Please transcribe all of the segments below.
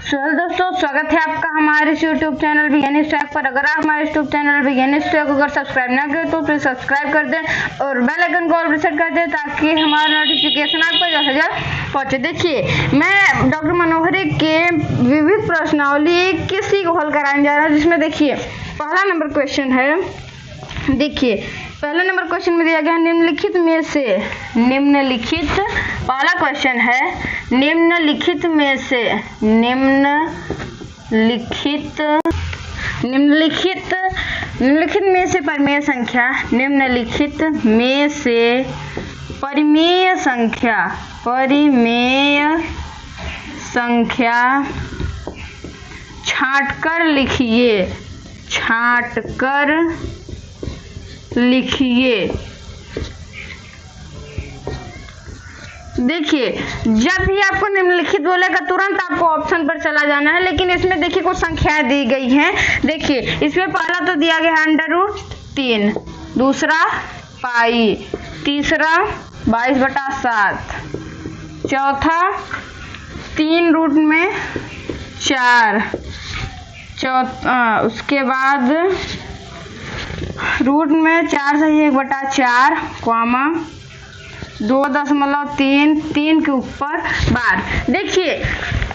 Hello दोस्तों, स्वागत है आपका हमारे यूट्यूब चैनल विज्ञानी स्टैक पर। अगर आप हमारे यूट्यूब चैनल विज्ञानी स्टैक को अगर सब्सक्राइब ना करें तो प्लीज सब्सक्राइब कर दें और बेल आइकन को ऑल सेट कर दें ताकि हमारा नोटिफिकेशन आप पर जल्द से जल्द पहुंचे। देखिए, मैं डॉक्टर मनोहरी के विविध प्रश्नावली किसी को हल कराने जा रहा हूँ, जिसमें देखिए पहला नंबर क्वेश्चन है। देखिए पहले नंबर क्वेश्चन में दिया गया है निम्नलिखित में से, निम्नलिखित पहला क्वेश्चन है निम्नलिखित में से, निम्नलिखित में से परिमेय संख्या, निम्नलिखित में से परिमेय संख्या छांटकर लिखिए। देखिए, जब भी आपको निम्नलिखित बोलेगा तुरंत आपको ऑप्शन पर चला जाना है, लेकिन इसमें देखिए कुछ संख्याएं दी गई हैं। देखिए इसमें पहला तो दिया गया है √3, दूसरा पाई, तीसरा 22/7, चौथा 3√4, उसके बाद रूट में 4 से 1/4, 2.3 के ऊपर बार। देखिए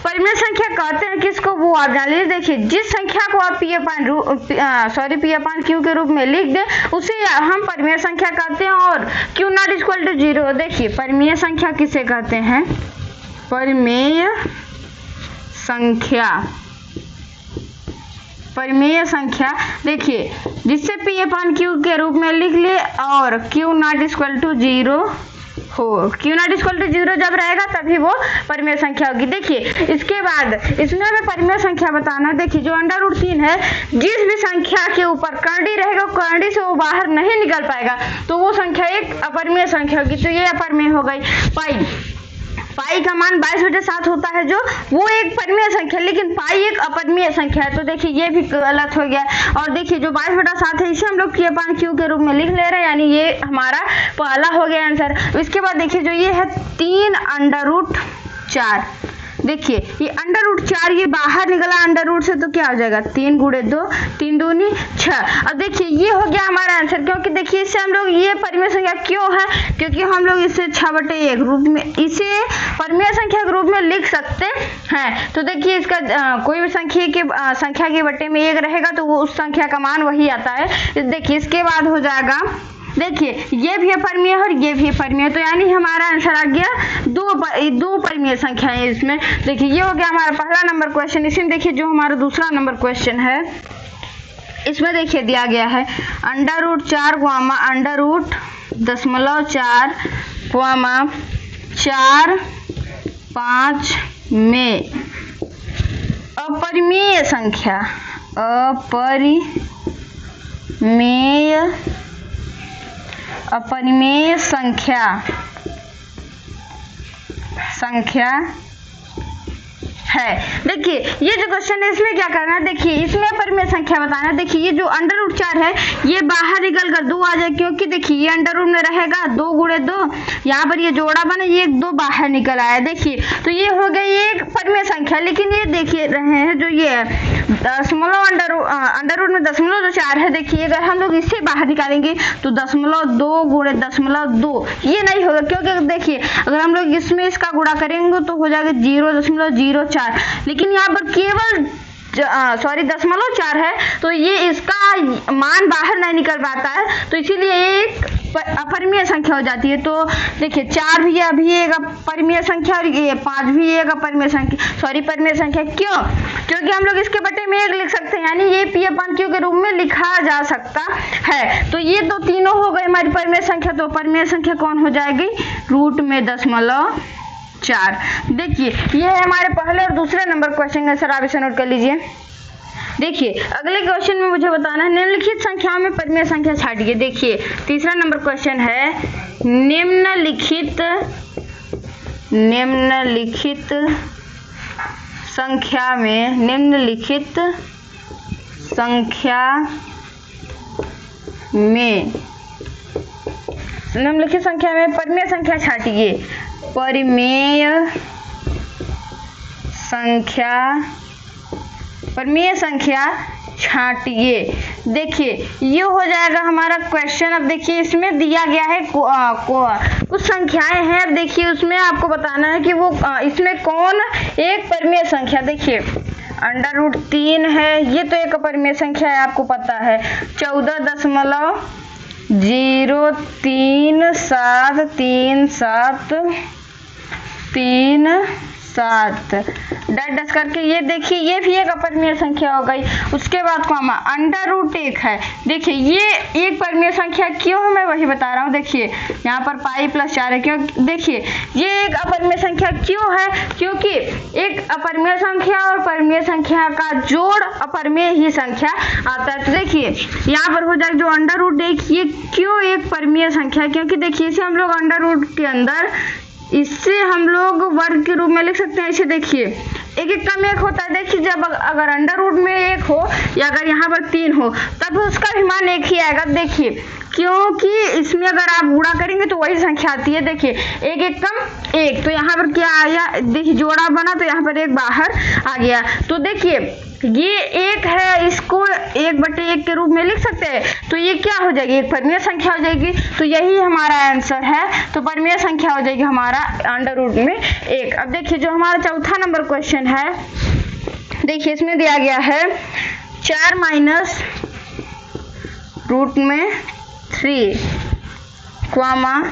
परिमेय संख्या कहते हैं किसको, वो आप जान लीजिए। देखिए जिस संख्या को आप P/Q के रूप में लिख दे उसे हम परिमेय संख्या कहते हैं। और Q ≠ 0, देखिए परिमेय संख्या किसे कहते हैं, परिमेय संख्या। देखिए जिससे P/Q के रूप में लिख ले और Q ≠ 0 हो, Q ≠ 0 जब रहेगा तभी वो परिमेय संख्या होगी। देखिए इसके बाद इसमें हमें परिमेय संख्या बताना। देखिए जो √3 है, जिस भी संख्या के ऊपर कर्णी रहेगा कर्णी से वो बाहर नहीं निकल पाएगा तो वो संख्या एक अपरिमेय संख्या होगी। तो ये अपरिमेय हो गई। पाई का मान 22/7 होता है, जो वो एक परिमेय संख्या, लेकिन पाई एक अपरिमेय संख्या है। तो देखिए ये भी गलत हो गया। और देखिए जो 22/7 है इसे हम लोग P/Q के रूप में लिख ले रहे हैं, यानी ये हमारा पहला हो गया आंसर। इसके बाद देखिए जो ये है 3√4, देखिए ये √4 ये बाहर निकला √ से, तो क्या हो जाएगा 3 × 2 3 दूनी 6। अब देखिए ये हो गया हमारा आंसर, क्योंकि देखिए इससे हम लोग ये परिमेय संख्या क्यों है, क्योंकि हम लोग इसे 6/1 रूप में इसे परिमेय संख्या के रूप में लिख सकते हैं। तो देखिए इसका कोई भी संख्या के बट्टे में 1 रहेगा तो वो उस संख्या का मान वही आता है। देखिए इसके बाद हो जाएगा, देखिए ये भी परिमेय और ये भी परिमेय, तो यानी हमारा आंसर आ गया दो परिमेय संख्याएं इसमें। देखिए ये हो गया हमारा पहला नंबर क्वेश्चन। इसमें देखिए जो हमारा दूसरा नंबर क्वेश्चन है, इसमें देखिए दिया गया है √4, √0.4, 4, 5 में अपरिमेय संख्या है। देखिए ये जो क्वेश्चन है इसमें क्या करना है, देखिए इसमें परिमेय संख्या बताना है। देखिए ये जो √4 है ये बाहर निकल कर 2 आ जाए, क्योंकि देखिए ये √ में रहेगा 2 × 2, यहाँ पर ये जोड़ा बना, ये 2 बाहर निकल आया। देखिए तो ये हो गया ये एक परिमेय संख्या। लेकिन ये देखिए रहे हैं जो ये दशमलव √ में 0.4 है, देखिए अगर हम लोग इससे बाहर निकालेंगे तो 0.2 × 0.2 ये नहीं होगा, क्योंकि देखिए अगर हम लोग इसमें इसका गुणा करेंगे तो हो जाएगा 0.04। लेकिन यहाँ पर केवल 0.4 है, तो ये इसका मान बाहर नहीं निकल पाता है, तो इसीलिए एक अपरिमेय संख्या हो जाती है। तो देखिए 4 भी अभी एक परिमेय संख्या और ये 5 भी एक परिमेय संख्या। क्यों? क्योंकि हम लोग इसके बट्टे में 1 लिख सकते हैं, यानी ये P/Q के रूप में लिखा जा सकता है। तो ये तो तीनों हो गए हमारी परिमेय संख्या। तो परिमेय संख्या कौन हो जाएगी, √0.4। देखिए ये है हमारे पहले और दूसरे नंबर क्वेश्चन है। सर आप इसे नोट कर लीजिए। देखिए अगले क्वेश्चन में मुझे बताना है निम्नलिखित संख्याओं में परिमेय संख्या छांटिए। देखिए तीसरा नंबर क्वेश्चन है निम्नलिखित संख्या में परिमेय संख्या छांटिए। परिमेय परिमेय संख्या छांटिए। देखिए ये हो जाएगा हमारा क्वेश्चन। अब देखिए इसमें दिया गया है कुछ संख्याएं हैं। अब देखिए उसमें आपको बताना है कि वो इसमें कौन एक परिमेय संख्या। देखिए √3 है, ये तो एक अपरिमेय संख्या है, आपको पता है। 14.0373737 डैश करके ये देखिए ये भी एक अपरिमेय संख्या हो गई। उसके बाद कॉमा √1 है। देखिए ये एक परिमेय संख्या क्यों है मैं वही बता रहा हूँ। देखिए यहाँ पर पाई +4 है, क्यों? देखिए ये एक अपरिमेय संख्या क्यों है, क्योंकि एक अपरिमेय संख्या और परिमेय संख्या का जोड़ अपरिमेय ही संख्या आता है। तो देखिए यहाँ पर हो जाएगा जो √1, ये क्यों एक परिमेय संख्या है, क्योंकि देखिए इसे हम लोग √ के अंदर इससे हम लोग वर्ग के रूप में लिख सकते हैं। इसे देखिए एक कम एक होता है। देखिए जब अगर √ में 1 हो या अगर यहाँ पर 3 हो तब उसका भी मान 1 ही आएगा। देखिए क्योंकि इसमें अगर आप गुणा करेंगे तो वही संख्या आती है। देखिए 1 कम 1, तो यहाँ पर क्या आया, देखिए जोड़ा बना तो यहाँ पर 1 बाहर आ गया। तो देखिए ये 1 है, इसको 1/1 के रूप में लिख सकते हैं, तो ये क्या हो जाएगी, एक परिमेय संख्या हो जाएगी। तो यही हमारा आंसर है। तो परिमेय संख्या हो जाएगी हमारा √ में 1। अब देखिए जो हमारा चौथा नंबर क्वेश्चन है, देखिए इसमें दिया गया है 4 माइनस √ में 3 कॉमा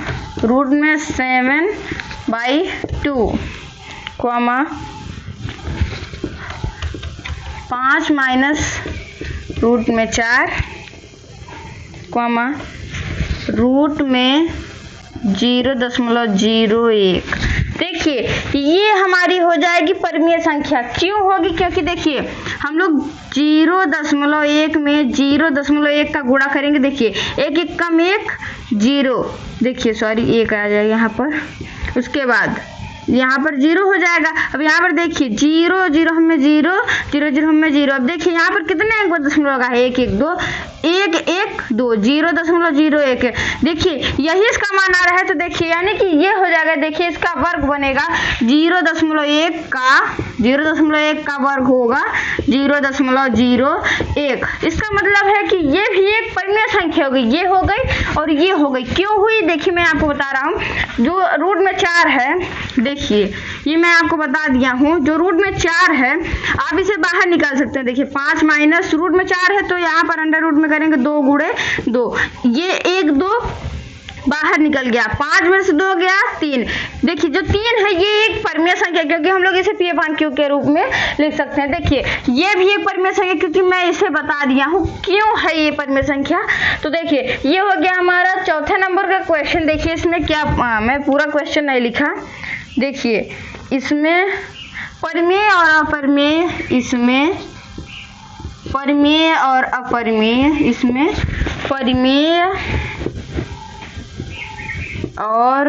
√ में 7/2 कॉमा 5 माइनस √ में 4 कॉमा √ में 0.01। देखिए ये हमारी हो जाएगी परिमेय संख्या। क्यों होगी, क्योंकि देखिए हम लोग 0.1 में 0.1 का गुणा करेंगे। देखिए 1 कम 1 0, देखिए सॉरी 1 आ जाएगा यहाँ पर। उसके बाद यहाँ पर 0 हो जाएगा। अब यहाँ पर देखिए 0 0 हमें 0 0 0 हमें 0। अब देखिए यहाँ पर कितने अंक दशमलव का है, 1 1 2 1 1 2 0.01। देखिए यही इसका मान आ रहा है। तो देखिए यानी कि ये हो जाएगा। देखिए इसका वर्ग बनेगा 0.1 का वर्ग होगा 0.01। इसका मतलब है कि ये भी एक परिमेय संख्या हो गई। ये हो गई और ये हो गई। क्यों हुई, देखिए मैं आपको बता रहा हूँ। जो √ में 4 है, देखिए ये मैं आपको बता दिया हूँ। जो √ में 4 है आप इसे बाहर निकाल सकते हैं। देखिए 5 माइनस √ में 4 है, तो यहाँ पर √ में करेंगे 2 गुणे 2, ये 1 2 बाहर निकल गया, 5 में से 2 गया 3। देखिए जो 3 है ये एक परिमेय संख्या, क्योंकि हम लोग इसे P/Q के रूप में लिख सकते हैं। देखिए ये भी एक परिमेय संख्या, क्योंकि मैं इसे बता दिया हूँ क्यों है ये परिमेय संख्या। तो देखिए ये हो गया हमारा चौथे नंबर का क्वेश्चन। देखिए इसमें क्या, मैं पूरा क्वेश्चन नहीं लिखा। देखिए इसमें परिमेय और अपरिमेय, इसमें परिमेय और अपरिमेय, इसमें परिमेय और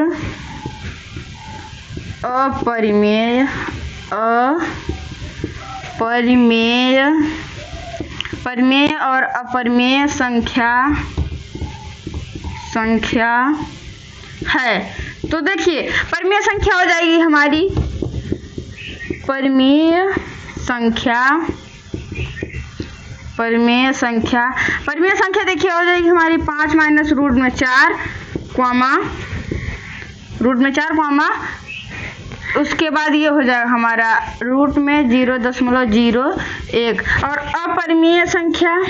अपरिमेय, परिमेय और अपरिमेय संख्या है। तो देखिए परिमेय संख्या हो जाएगी हमारी परिमेय संख्या देखिए हो जाएगी हमारी 5 माइनस √ में 4 कॉमा √ में 4 कॉमा उसके बाद ये हो जाएगा हमारा √ में 0.01। और अपरिमेय संख्या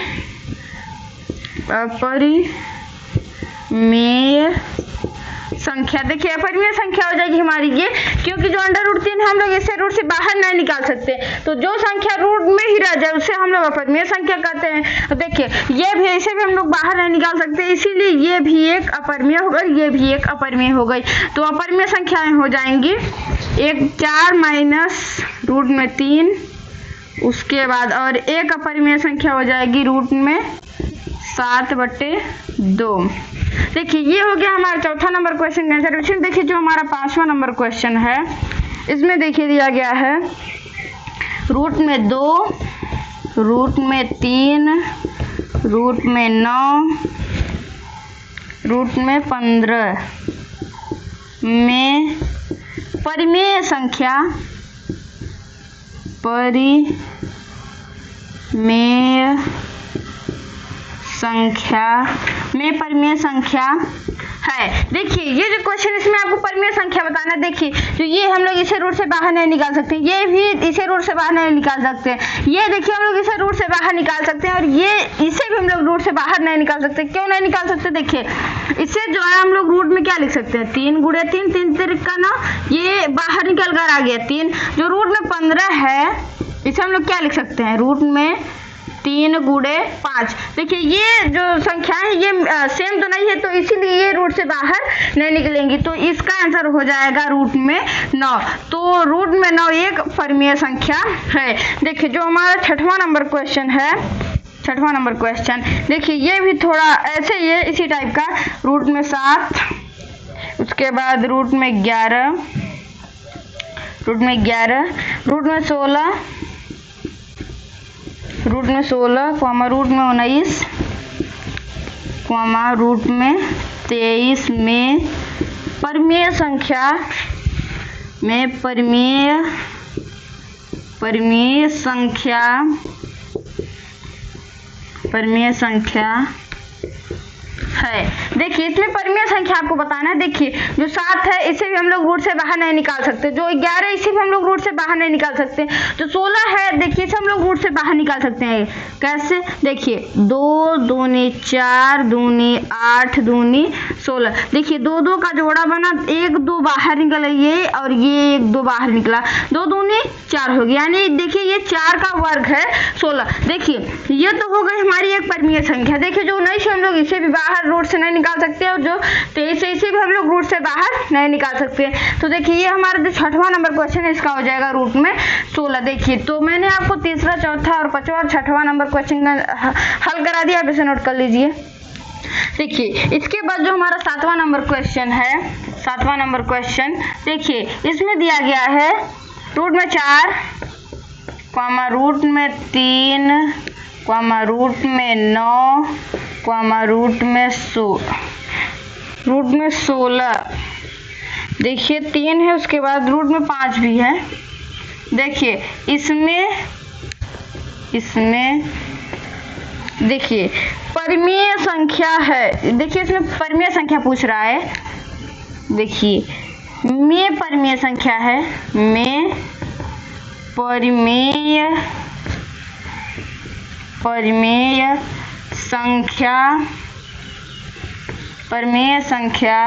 देखिए अपरिमेय संख्या हो जाएगी हमारी ये, क्योंकि जो √3 है हम लोग इसे √ से बाहर नहीं निकाल सकते। तो जो संख्या √ में ही रह जाए उसे हम लोग अपरिमेय संख्या कहते हैं। तो देखिए ये भी, इसे भी हम लोग बाहर नहीं निकाल सकते, इसीलिए ये भी एक अपरिमेय हो गई, ये भी एक अपरिमेय हो गई। तो अपरिमेय संख्याएं हो जाएंगी 4 माइनस √ में 3, उसके बाद और एक अपरिमेय संख्या हो जाएगी √ में 7/2। देखिए ये हो गया हमारा चौथा नंबर क्वेश्चन का आंसर। इसमें देखिए जो हमारा 5वां नंबर क्वेश्चन है, इसमें देखिए दिया गया है √ में 2, √ में 3, √ में 9, √ में 15 में परिमेय संख्या परिमेय संख्या में परिमेय संख्या है। देखिए ये जो क्वेश्चन, इसमें आपको परिमेय संख्या बताना है। देखिए तो ये हम लोग इसे रूट से बाहर नहीं निकाल सकते, ये भी इसे रूट से बाहर नहीं निकाल सकते, ये देखिए हम लोग इसे रूट से बाहर निकाल सकते हैं, और ये इसे भी हम लोग रूट से बाहर नहीं निकाल सकते। क्यों नहीं निकाल सकते? देखिए इसे जो है हम लोग रूट में क्या लिख सकते हैं, 3 गुणे 3, 3 तिरिका 9, ये बाहर निकल कर आ गया 3। जो रूट में 15 है इसे हम लोग क्या लिख सकते हैं, रूट में 3 गुणे 5। देखिए ये जो संख्या है ये सेम तो नहीं है, तो इसीलिए ये रूट से बाहर नहीं निकलेंगी, तो इसका आंसर हो जाएगा रूट में 9। तो रूट में 9 एक परिमेय संख्या है। देखिए जो हमारा 6वां नंबर क्वेश्चन है, 6वां नंबर क्वेश्चन देखिए ये भी थोड़ा ऐसे ही है, इसी टाइप का। रूट में 7, उसके बाद रूट में 11, रूट में 11, रूट में 16, रूट में 16, कॉमा रूट में 19, कॉमा रूट में 23 में परिमेय संख्या में परिमेय संख्या है। देखिए इसमें परिमेय संख्या आपको बताना है। देखिए जो 7 है इसे भी हम लोग रूट से बाहर नहीं निकाल सकते, जो 11 इसे भी हम लोग रूट से बाहर नहीं निकाल सकते, जो 16 है देखिए इसे हम लोग रूट से बाहर निकाल सकते हैं। कैसे? देखिए 2 दूनी 4, दूनी 8, दूनी 16। देखिए 2 2 का जोड़ा बना, 1 2 बाहर निकला ये, और ये 1 2 बाहर निकला, 2 दूनी 4 हो गया, यानी देखिए ये 4 का वर्ग है 16। देखिए ये तो हो गई हमारी एक परिमेय संख्या। देखिए जो 19 हम लोग इसे भी बाहर रूट से नहीं निकाल सकते, और जो 23 है इसे भी हम लोग रूट से बाहर नहीं निकाल सकते। तो देखिए ये हमारा जो 6वां नंबर क्वेश्चन है इसका हो जाएगा रूट में 16। देखिए तो मैंने आपको तीसरा, चौथा और 5वां और 6वां नंबर क्वेश्चन हल करा दिया, आप इसे नोट कर लीजिए। देखिए इसके बाद जो हमारा 7वां नंबर क्वेश्चन है, 7वां नंबर क्वेश्चन देखिए इसमें दिया गया है रूट में 4, कॉमा रूट में 3, कॉमा रूट में 9, कॉमा रूट में 16। देखिए 3 है, उसके बाद रूट में 5 भी है। देखिए इसमें देखिए परिमेय संख्या है। देखिए इसमें परिमेय संख्या पूछ रहा है। देखिए में परिमेय संख्या है, में परिमेय संख्या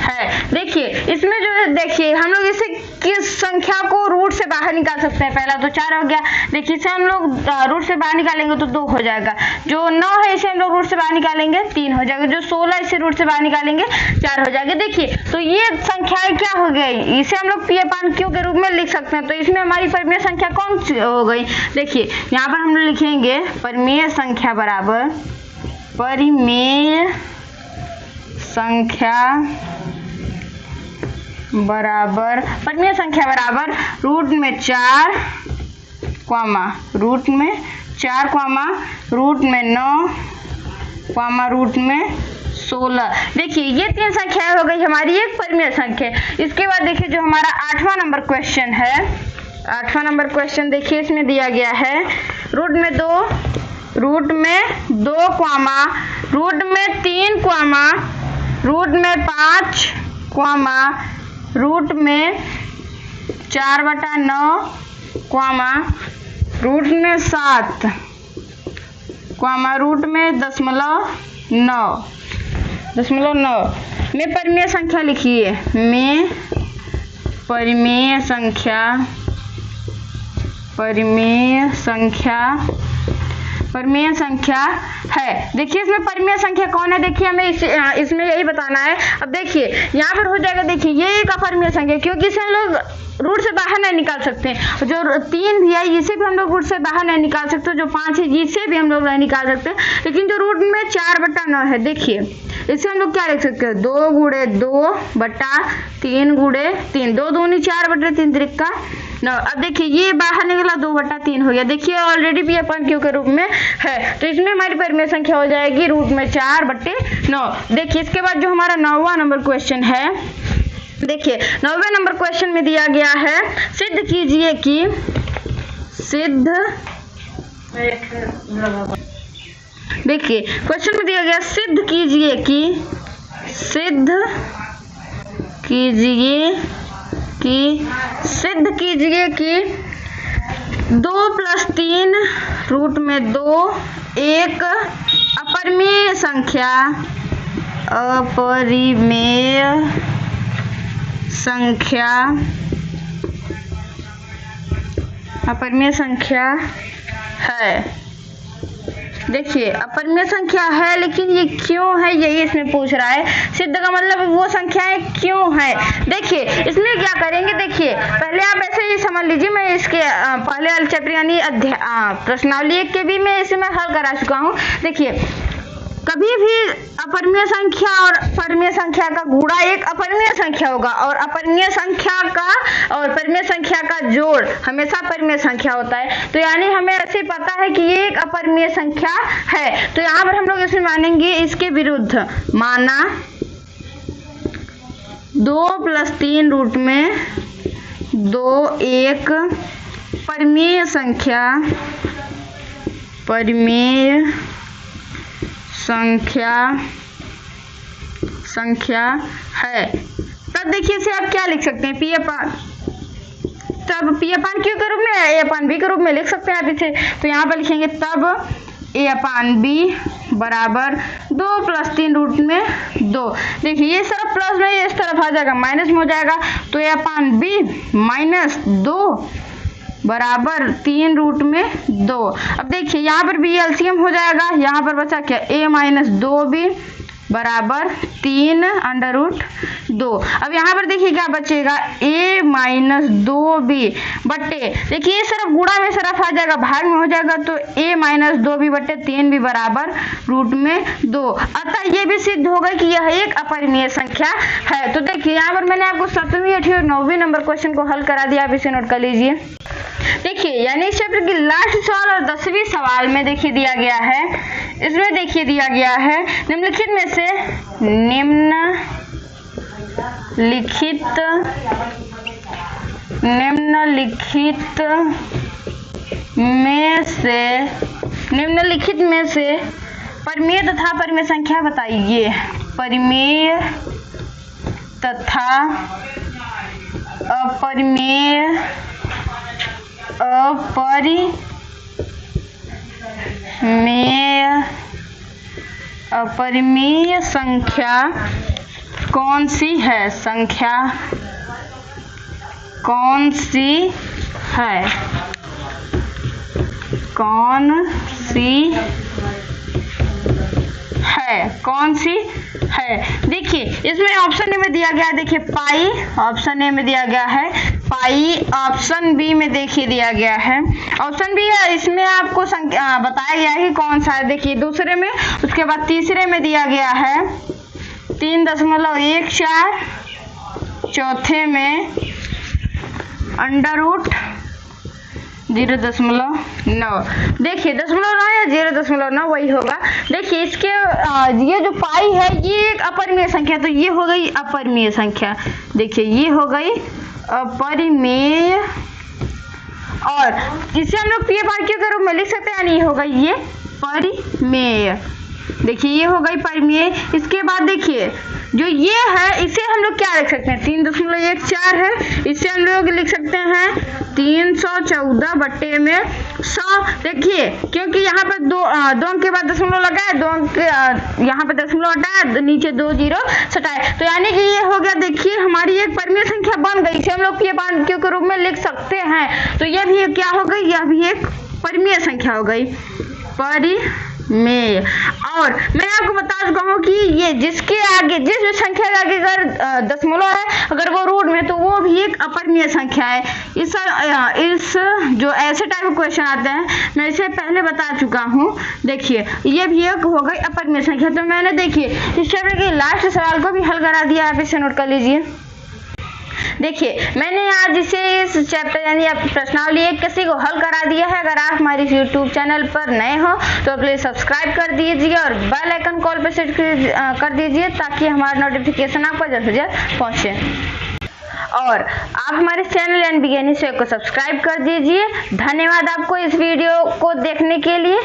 है। देखिए इसमें जो है, देखिए हम लोग इसे किस संख्या को रूट से बाहर निकाल सकते हैं। पहला तो 4 हो गया, देखिए इसे हम लोग रूट से बाहर निकालेंगे तो 2 हो जाएगा। जो 9 है इसे हम लोग रूट से बाहर निकालेंगे 3 हो जाएगा। जो 16 इसे रूट से बाहर निकालेंगे 4 हो जाएगा। देखिए तो ये संख्याएं क्या हो गई, इसे हम लोग P/Q के रूप में लिख सकते हैं। तो इसमें हमारी परिमेय संख्या कौन सी हो गई? देखिए यहाँ पर हम लोग लिखेंगे परिमेय संख्या बराबर रूट में 4, रूट में 9, रूट में 16। देखिए ये 3 संख्याएं हो गई हमारी एक परिमेय संख्या। इसके बाद देखिए जो हमारा 8वां नंबर क्वेश्चन है, 8वां नंबर क्वेश्चन देखिए इसमें दिया गया है रूट में 2, रूट में 2, रूट में 3, रूट में 5, रूट में 4/9, रूट में 7, रूट में 0.9 में परिमेय संख्या लिखिए। में परिमेय संख्या है। देखिए इसमें परिमेय संख्या कौन है, देखिए हमें इसमें यही बताना है। अब देखिए यहाँ पर हो जाएगा, देखिए ये एक अपरिमेय संख्या, क्योंकि इसे हम लोग रूट से बाहर नहीं निकाल सकते। जो 3 भी है इसे भी हम लोग रूट से बाहर नहीं निकाल सकते। जो 5 है इसे भी हम लोग नहीं निकाल सकते। लेकिन जो रूट में 4/9 है, देखिए इसे हम लोग क्या लिख सकते हैं, 2 गुणे 2 बटा 3 गुणे 3, 2 दूनी 4/3 त्रिका 9। अब देखिए ये बाहर निकला 2/3 हो गया। देखिए ऑलरेडी P/Q के रूप में है, तो इसमें हमारी परिमेय संख्या हो जाएगी रूट में 4/9। देखिए इसके बाद जो हमारा 9वां नंबर क्वेश्चन है, देखिए 9वें नंबर क्वेश्चन में दिया गया है सिद्ध कीजिए कि सिद्ध, देखिए क्वेश्चन में दिया गया सिद्ध कीजिए कि, सिद्ध कीजिए कि 2 + 3 रूट में 2 एक अपरिमेय संख्या है। देखिए अपरिमेय संख्या है, लेकिन ये क्यों है यही इसमें पूछ रहा है। सिद्ध का मतलब वो संख्याएं क्यों है। देखिए इसमें क्या करेंगे, देखिए पहले आप ऐसे ही समझ लीजिए, मैं इसके पहले वाले चैप्टर यानी प्रश्नावली 1 के भी मैं इसे हल करा चुका हूँ। देखिए कभी भी अपरिमेय संख्या और परिमेय संख्या का गुणा एक अपरिमेय संख्या होगा, और अपरिमेय संख्या का और परिमेय संख्या का जोड़ हमेशा परिमेय संख्या होता है। तो यानी हमें ऐसे पता है कि ये एक अपरिमेय संख्या है, तो यहाँ पर हम लोग इसे मानेंगे इसके विरुद्ध। माना 2 + 3 रूट में 2 एक परिमेय संख्या है। तब देखिए इसे आप क्या लिख सकते हैं, तब P/Q के रूप में A/B के रूप में लिख सकते हैं आप इसे। तो यहाँ पर लिखेंगे तब A/B बराबर 2 + 3 रूट में 2। देखिए ये तरफ प्लस में इस तरफ आ जाएगा, माइनस में हो जाएगा, तो A/B - 2 बराबर 3 रूट में 2। अब देखिए यहाँ पर भी एलसीएम हो जाएगा, यहाँ पर बचा क्या, A - 2B बराबर 3 √2। अब यहाँ पर देखिए क्या बचेगा, A - 2B बट्टे, देखिए ये सिर्फ गुणा में सिर्फ आ जाएगा, भाग में हो जाएगा, तो A - 2B बट्टे 3 भी बराबर √2। अतः ये भी सिद्ध होगा कि यह एक अपरिमेय संख्या है। तो देखिए यहाँ पर मैंने आपको 7वीं 8वीं और 9वीं नंबर क्वेश्चन को हल करा दिया, आप इसे नोट कर लीजिए। देखिए यानी इस चैप्टर की लास्ट सवाल और 10वीं सवाल में देखिए दिया गया है, इसमें देखिए दिया गया है निम्नलिखित में से निम्नलिखित में से परिमेय तथा अपरिमेय संख्या बताइए। परिमेय तथा अपरिमेय संख्या कौन सी है, संख्या कौन सी है, कौन सी है। देखिए इसमें ऑप्शन ए में दिया गया है, देखिए पाई ऑप्शन ए में दिया गया है, पाई ऑप्शन बी में देखिए दिया गया है। ऑप्शन बी है, इसमें आपको बताया गया है कि कौन सा है। देखिए दूसरे में, उसके बाद तीसरे में दिया गया है 3.14, चौथे में √0.9। देखिए 0.9 या 0.9 वही होगा। देखिए इसके ये जो पाई है ये एक अपरिमेय संख्या, तो ये हो गई अपरिमेय संख्या। देखिए ये हो गई अपरिमेय, और इसे हम लोग P/Q के रूप में लिख सकते हैं, यानी ये होगा ये परिमेय। देखिए ये हो गई परिमेय। इसके बाद देखिए जो ये है इसे हम लोग क्या लिख सकते हैं, 3.14 है, इसे हम लोग लिख सकते हैं 314 बट्टे में 100। देखिए क्योंकि यहाँ पर दो के बाद दशमलव लगा है, यहाँ पे दशमलव हटाया, नीचे 2 0 सटाए, तो यानी कि ये हो गया। देखिए हमारी एक परिमेय संख्या बन गई, इसे हम लोग P/Q के रूप में लिख सकते हैं। तो यह भी क्या हो गई, यह भी एक परिमेय संख्या हो गई, परिमेय। और मैं आपको बता चुका हूँ कि ये जिसके आगे, जिस भी संख्या के आगे अगर दशमलव है, अगर वो रूट में, तो वो भी एक अपरिमेय संख्या है। इस जो ऐसे टाइप के क्वेश्चन आते हैं, मैं इसे पहले बता चुका हूँ। देखिए ये भी एक हो गई अपरिमेय संख्या। तो मैंने देखिए इस चैप्टर के लास्ट सवाल को भी हल करा दिया, आप इसे नोट कर लीजिए। देखिए मैंने आज इसे इस चैप्टर यानी प्रश्नावली 1 किसी को हल करा दिया है। अगर आप हमारे YouTube चैनल पर नए हो तो प्लीज सब्सक्राइब कर दीजिए और बेल आइकन कॉल पर सेट कर दीजिए, ताकि हमारा नोटिफिकेशन आपको जल्द से जल्द पहुंचे। और आप हमारे चैनल एनबीके को सब्सक्राइब कर दीजिए। धन्यवाद आपको इस वीडियो को देखने के लिए।